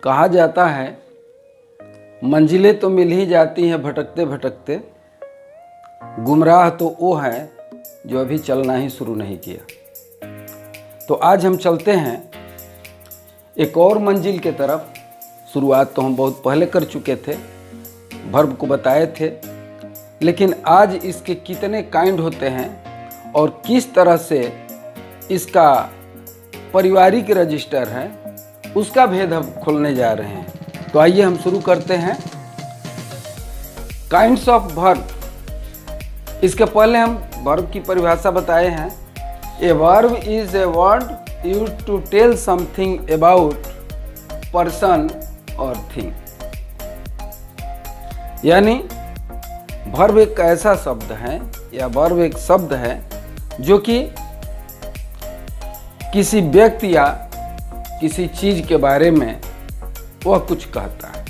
कहा जाता है मंजिलें तो मिल ही जाती हैं भटकते भटकते, गुमराह तो वो है जो अभी चलना ही शुरू नहीं किया। तो आज हम चलते हैं एक और मंजिल के तरफ। शुरुआत तो हम बहुत पहले कर चुके थे, वर्ब को बताए थे, लेकिन आज इसके कितने काइंड होते हैं और किस तरह से इसका पारिवारिक रजिस्टर है उसका भेद हम खोलने जा रहे हैं। तो आइए हम शुरू करते हैं। Kinds of verb. इसके पहले हम वर्ब की परिभाषा बताए हैं। A verb is a word used to tell something about person और थिंग। यानी वर्ब एक ऐसा शब्द है या वर्ब एक शब्द है जो कि किसी व्यक्ति या किसी चीज के बारे में वह कुछ कहता है।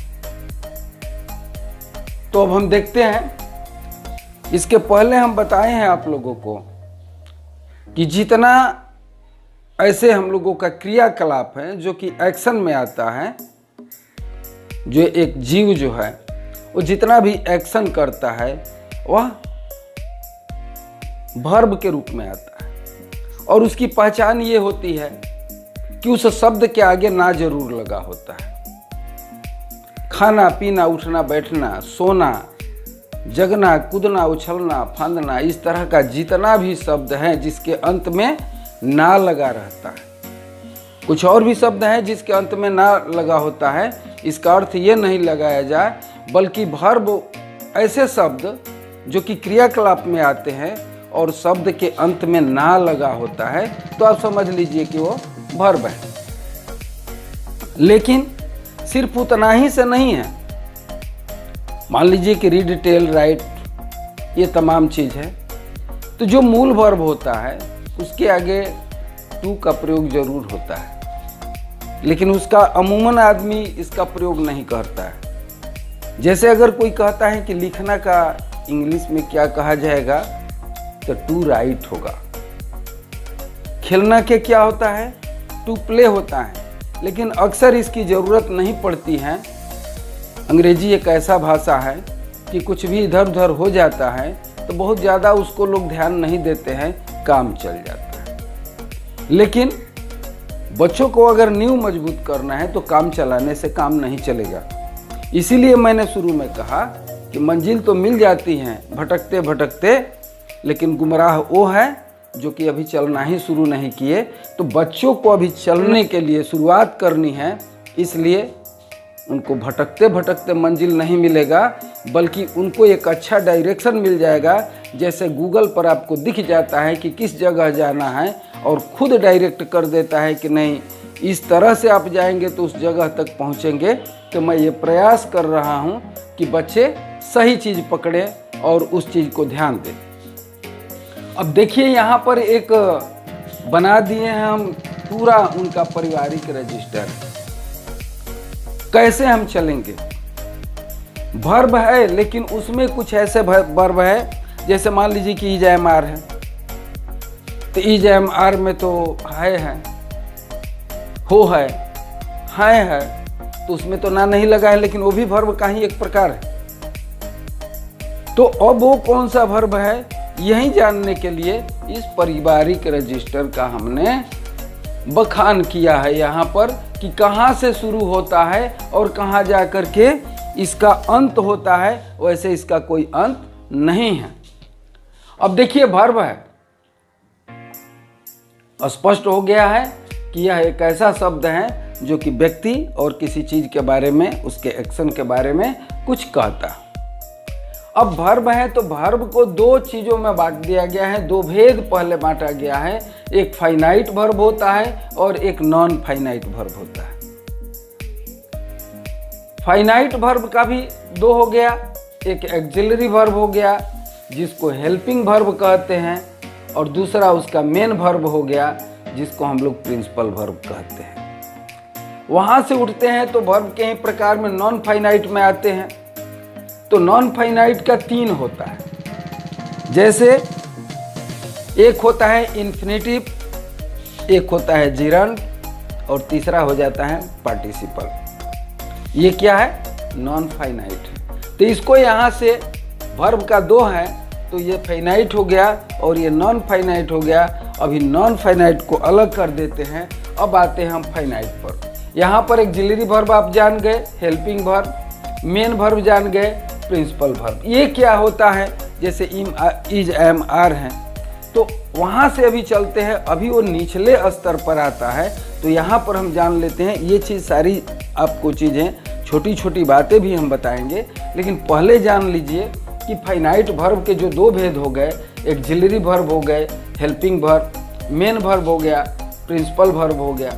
तो अब हम देखते हैं। इसके पहले हम बताए हैं आप लोगों को कि जितना ऐसे हम लोगों का क्रियाकलाप है जो कि एक्शन में आता है, जो एक जीव जो है वो जितना भी एक्शन करता है वह वर्ब के रूप में आता है। और उसकी पहचान ये होती है कि उस शब्द के आगे ना जरूर लगा होता है। खाना पीना, उठना बैठना, सोना, जगना, कूदना, उछलना, फांदना, इस तरह का जितना भी शब्द है जिसके अंत में ना लगा रहता है। कुछ और भी शब्द हैं जिसके अंत में ना लगा होता है, इसका अर्थ ये नहीं लगाया जाए, बल्कि वर्ब ऐसे शब्द जो कि क्रियाकलाप में आते हैं और शब्द के अंत में ना लगा होता है, तो आप समझ लीजिए कि वो वर्ब है। लेकिन सिर्फ उतना ही से नहीं है। मान लीजिए कि रीड, टेल, राइट, ये तमाम चीज है, तो जो मूल वर्ब होता है उसके आगे टू का प्रयोग जरूर होता है, लेकिन उसका अमूमन आदमी इसका प्रयोग नहीं करता है। जैसे अगर कोई कहता है कि लिखना का इंग्लिश में क्या कहा जाएगा, तो टू राइट होगा। खेलना के क्या होता है, टू प्ले होता है, लेकिन अक्सर इसकी ज़रूरत नहीं पड़ती है। अंग्रेजी एक ऐसा भाषा है कि कुछ भी इधर उधर हो जाता है तो बहुत ज़्यादा उसको लोग ध्यान नहीं देते हैं, काम चल जाता है। लेकिन बच्चों को अगर नींव मजबूत करना है तो काम चलाने से काम नहीं चलेगा। इसीलिए मैंने शुरू में कहा कि मंजिल तो मिल जाती हैं भटकते भटकते, लेकिन गुमराह वो है जो कि अभी चलना ही शुरू नहीं किए। तो बच्चों को अभी चलने के लिए शुरुआत करनी है, इसलिए उनको भटकते भटकते मंजिल नहीं मिलेगा, बल्कि उनको एक अच्छा डायरेक्शन मिल जाएगा। जैसे गूगल पर आपको दिख जाता है कि किस जगह जाना है और खुद डायरेक्ट कर देता है कि नहीं इस तरह से आप जाएंगे तो उस जगह तक पहुंचेंगे। तो मैं ये प्रयास कर रहा हूं कि बच्चे सही चीज़ पकड़ें और उस चीज़ को ध्यान दें। अब देखिए यहाँ पर एक बना दिए हैं हम पूरा उनका पारिवारिक रजिस्टर। कैसे हम चलेंगे? वर्ब है, लेकिन उसमें कुछ ऐसे वर्ब है, जैसे मान लीजिए कि इज एम आर है, तो इज एम आर में तो है, हो है, तो उसमें तो ना नहीं लगा है, लेकिन वो भी वर्ब का ही एक प्रकार है। तो अब वो कौन सा वर्ब है, यही जानने के लिए इस पारिवारिक रजिस्टर का हमने बखान किया है यहाँ पर कि कहाँ से शुरू होता है और कहाँ जा कर के इसका अंत होता है। वैसे इसका कोई अंत नहीं है। अब देखिए वर्ब है, स्पष्ट हो गया है कि यह एक ऐसा शब्द है जो कि व्यक्ति और किसी चीज के बारे में, उसके एक्शन के बारे में कुछ कहता है। अब वर्ब है तो वर्ब को दो चीज़ों में बांट दिया गया है, दो भेद पहले बांटा गया है। एक फाइनाइट वर्ब होता है और एक नॉन फाइनाइट वर्ब होता है। फाइनाइट वर्ब का भी दो हो गया, एक एक्सिलरी वर्ब हो गया जिसको हेल्पिंग वर्ब कहते हैं, और दूसरा उसका मेन वर्ब हो गया जिसको हम लोग प्रिंसिपल वर्ब कहते हैं। वहाँ से उठते हैं तो वर्ब के ही प्रकार में नॉन फाइनाइट में आते हैं। तो नॉन फाइनाइट का तीन होता है। जैसे एक होता है इन्फिनेटिव, एक होता है जिरंड और तीसरा हो जाता है पार्टिसिपल। ये क्या है? नॉन फाइनाइट है। तो इसको यहाँ से वर्ब का 2 है तो ये फाइनाइट हो गया और ये नॉन फाइनाइट हो गया। अभी नॉन फाइनाइट को अलग कर देते हैं। अब आते हैं हम फाइनाइट पर। यहाँ पर एक्सिलरी वर्ब आप जान गए, हेल्पिंग वर्ब, मेन वर्ब जान गए, प्रिंसिपल वर्ब। ये क्या होता है? जैसे इज, एम, आर हैं, तो वहाँ से अभी चलते हैं। अभी वो निचले स्तर पर आता है तो यहाँ पर हम जान लेते हैं। ये चीज़ सारी आपको चीज़ें, छोटी छोटी बातें भी हम बताएंगे, लेकिन पहले जान लीजिए कि फाइनाइट वर्ब के जो 2 भेद हो गए, एक्सिलरी वर्ब हो गए, हेल्पिंग वर्ब, मेन वर्ब हो गया, प्रिंसिपल वर्ब हो गया।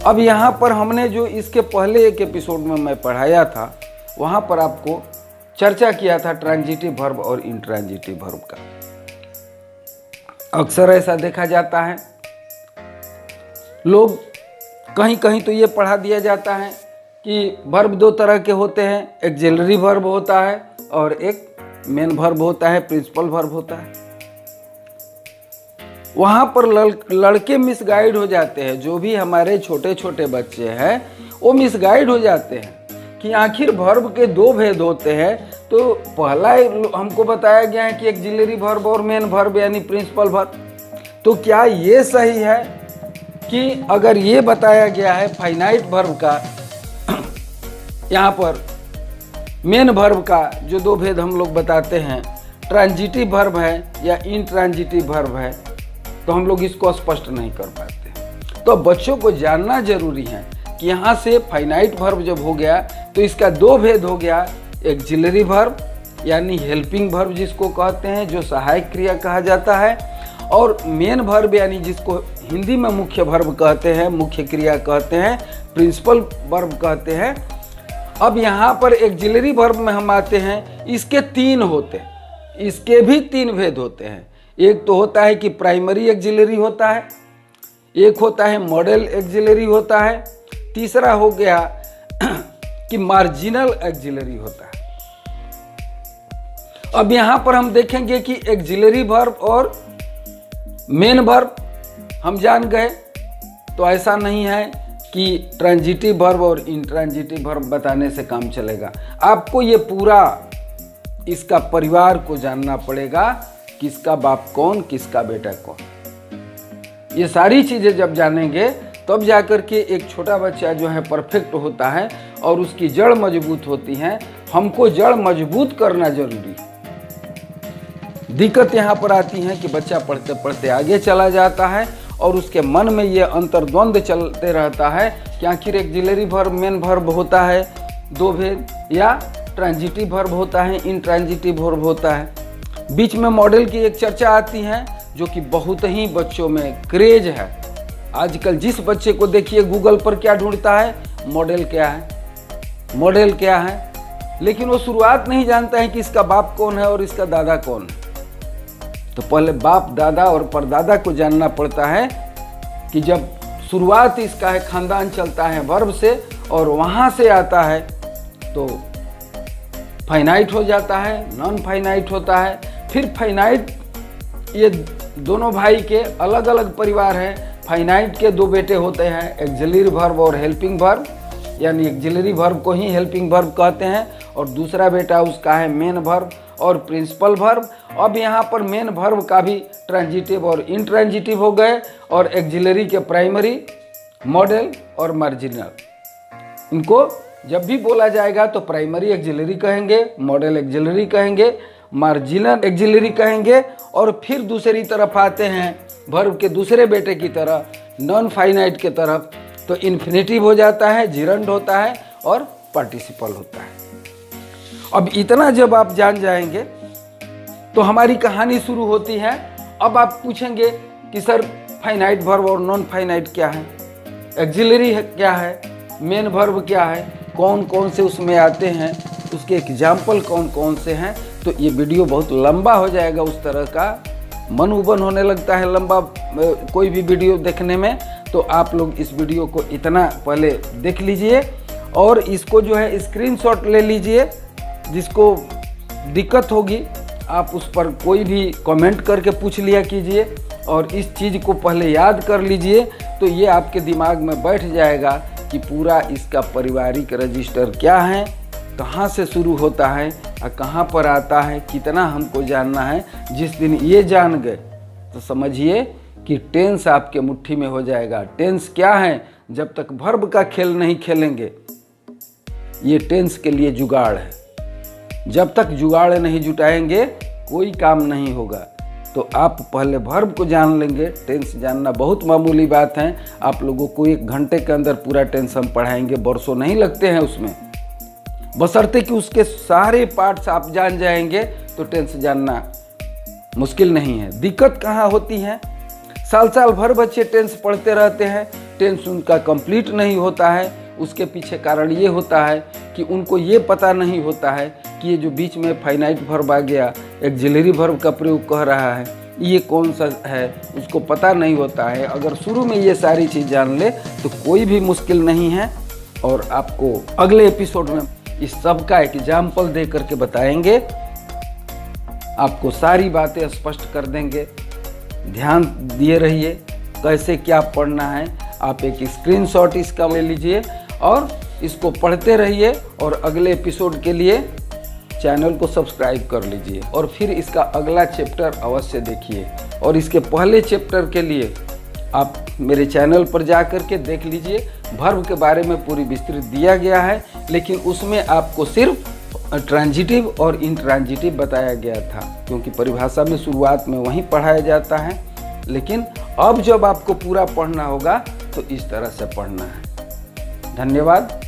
अब यहाँ पर हमने जो इसके पहले एक एपिसोड में मैं पढ़ाया था, वहाँ पर आपको चर्चा किया था ट्रांजिटिव वर्ब और इंट्रांजिटिव वर्ब का। अक्सर ऐसा देखा जाता है, लोग कहीं कहीं तो ये पढ़ा दिया जाता है कि वर्ब 2 तरह के होते हैं, एक्सिलरी वर्ब होता है और एक मेन वर्ब होता है, प्रिंसिपल वर्ब होता है। वहाँ पर लड़के मिसगाइड हो जाते हैं। जो भी हमारे छोटे छोटे बच्चे हैं वो मिसगाइड हो जाते हैं कि आखिर वर्ब के 2 भेद होते हैं। तो पहला हमको बताया गया है कि एक्सिलरी वर्ब और मेन वर्ब यानी प्रिंसिपल वर्ब। तो क्या ये सही है कि अगर ये बताया गया है फाइनाइट वर्ब का, यहाँ पर मेन वर्ब का जो 2 भेद हम लोग बताते हैं, ट्रांजिटिव वर्ब है या इंट्रांजिटिव वर्ब है, तो हम लोग इसको स्पष्ट नहीं कर पाते। तो बच्चों को जानना जरूरी है कि यहाँ से फाइनाइट वर्ब जब हो गया तो इसका 2 भेद हो गया, एक्सिलरी वर्ब यानी हेल्पिंग वर्ब जिसको कहते हैं, जो सहायक क्रिया कहा जाता है, और मेन वर्ब यानी जिसको हिंदी में मुख्य वर्ब कहते हैं, मुख्य क्रिया कहते हैं, प्रिंसिपल वर्ब कहते हैं। अब यहाँ पर एक्सिलरी वर्ब में हम आते हैं, इसके 3 होते हैं, इसके भी 3 भेद होते हैं। एक तो होता है कि प्राइमरी एक्सिलरी होता है, एक होता है मॉडल एक्सिलरी होता है, तीसरा हो गया कि मार्जिनल एक्सिलरी होता है। अब यहाँ पर हम देखेंगे कि एक्सिलरी वर्ब और मेन वर्ब हम जान गए, तो ऐसा नहीं है कि ट्रांजिटिव वर्ब और इंट्रांजिटिव वर्ब बताने से काम चलेगा। आपको ये पूरा इसका परिवार को जानना पड़ेगा, किसका बाप कौन, किसका बेटा कौन। ये सारी चीज़ें जब जानेंगे तब जाकर के एक छोटा बच्चा जो है परफेक्ट होता है और उसकी जड़ मजबूत होती है। हमको जड़ मजबूत करना जरूरी है। दिक्कत यहाँ पर आती है कि बच्चा पढ़ते पढ़ते आगे चला जाता है और उसके मन में ये अंतर्द्वंद चलते रहता है कि आखिर एक्सिलरी वर्ब मेन वर्ब होता है 2 भेद, या ट्रांजिटिव वर्ब होता है, इंट्रांजिटिव वर्ब होता है। बीच में मॉडल की एक चर्चा आती है जो कि बहुत ही बच्चों में क्रेज है। आजकल जिस बच्चे को देखिए गूगल पर क्या ढूंढता है, मॉडल क्या है, मॉडल क्या है, लेकिन वो शुरुआत नहीं जानता है कि इसका बाप कौन है और इसका दादा कौन है। तो पहले बाप, दादा और परदादा को जानना पड़ता है कि जब शुरुआत इसका है, खानदान चलता है वर्ब से और वहाँ से आता है तो फाइनाइट हो जाता है, नॉन फाइनाइट होता है, फिर फाइनाइट। ये दोनों भाई के अलग अलग परिवार हैं। फाइनाइट के 2 बेटे होते हैं, एक्सिलरी वर्ब और हेल्पिंग वर्ब, यानी एक्सिलरी वर्ब को ही हेल्पिंग वर्ब कहते हैं, और दूसरा बेटा उसका है मेन वर्ब और प्रिंसिपल वर्ब। अब यहाँ पर मेन वर्ब का भी ट्रांजिटिव और इंट्रांजिटिव हो गए, और एक्सिलरी के प्राइमरी, मॉडल और मार्जिनल। इनको जब भी बोला जाएगा तो प्राइमरी एक्सिलरी कहेंगे, मॉडल एक्सिलरी कहेंगे, मार्जिनल एक्सिलरी कहेंगे, और फिर दूसरी तरफ आते हैं वर्ब के दूसरे बेटे की तरफ, नॉन फाइनाइट के तरफ, तो इन्फिनेटिव हो जाता है, जिरंड होता है और पार्टिसिपल होता है। अब इतना जब आप जान जाएंगे तो हमारी कहानी शुरू होती है। अब आप पूछेंगे कि सर फाइनाइट वर्ब और नॉन फाइनाइट क्या है, एक्सिलरी क्या है, मेन वर्ब क्या है, कौन कौन से उसमें आते हैं, उसके एग्जाम्पल कौन कौन से हैं। तो ये वीडियो बहुत लंबा हो जाएगा, उस तरह का मन उबन होने लगता है लंबा कोई भी वीडियो देखने में। तो आप लोग इस वीडियो को इतना पहले देख लीजिए और इसको जो है स्क्रीनशॉट ले लीजिए। जिसको दिक्कत होगी आप उस पर कोई भी कमेंट करके पूछ लिया कीजिए, और इस चीज़ को पहले याद कर लीजिए, तो ये आपके दिमाग में बैठ जाएगा कि पूरा इसका पारिवारिक रजिस्टर क्या है, कहाँ से शुरू होता है और कहाँ पर आता है, कितना हमको जानना है। जिस दिन ये जान गए तो समझिए कि टेंस आपके मुट्ठी में हो जाएगा। टेंस क्या है? जब तक वर्ब का खेल नहीं खेलेंगे, ये टेंस के लिए जुगाड़ है। जब तक जुगाड़ नहीं जुटाएंगे कोई काम नहीं होगा। तो आप पहले वर्ब को जान लेंगे। टेंस जानना बहुत मामूली बात है। आप लोगों को 1 घंटे के अंदर पूरा टेंस हम पढ़ाएंगे, वर्षों नहीं लगते हैं उसमें, बशर्ते कि उसके सारे पार्ट्स आप जान जाएंगे तो टेंस जानना मुश्किल नहीं है। दिक्कत कहाँ होती है? साल साल भर बच्चे टेंस पढ़ते रहते हैं, टेंस उनका कंप्लीट नहीं होता है। उसके पीछे कारण ये होता है कि उनको ये पता नहीं होता है कि ये जो बीच में फाइनाइट वर्ब आ गया, एक्सिलरी वर्ब का प्रयोग कर रहा है, ये कौन सा है, उसको पता नहीं होता है। अगर शुरू में ये सारी चीज़ जान ले तो कोई भी मुश्किल नहीं है। और आपको अगले एपिसोड में इस सब का एग्जाम्पल दे करके बताएंगे, आपको सारी बातें स्पष्ट कर देंगे। ध्यान दिए रहिए कैसे क्या पढ़ना है। आप एक स्क्रीनशॉट इसका ले लीजिए और इसको पढ़ते रहिए और अगले एपिसोड के लिए चैनल को सब्सक्राइब कर लीजिए और फिर इसका अगला चैप्टर अवश्य देखिए। और इसके पहले चैप्टर के लिए आप मेरे चैनल पर जा कर के देख लीजिए। वर्ब के बारे में पूरी विस्तृत दिया गया है, लेकिन उसमें आपको सिर्फ ट्रांजिटिव और इंट्रांजिटिव बताया गया था, क्योंकि परिभाषा में शुरुआत में वहीं पढ़ाया जाता है। लेकिन अब जब आपको पूरा पढ़ना होगा तो इस तरह से पढ़ना है। धन्यवाद।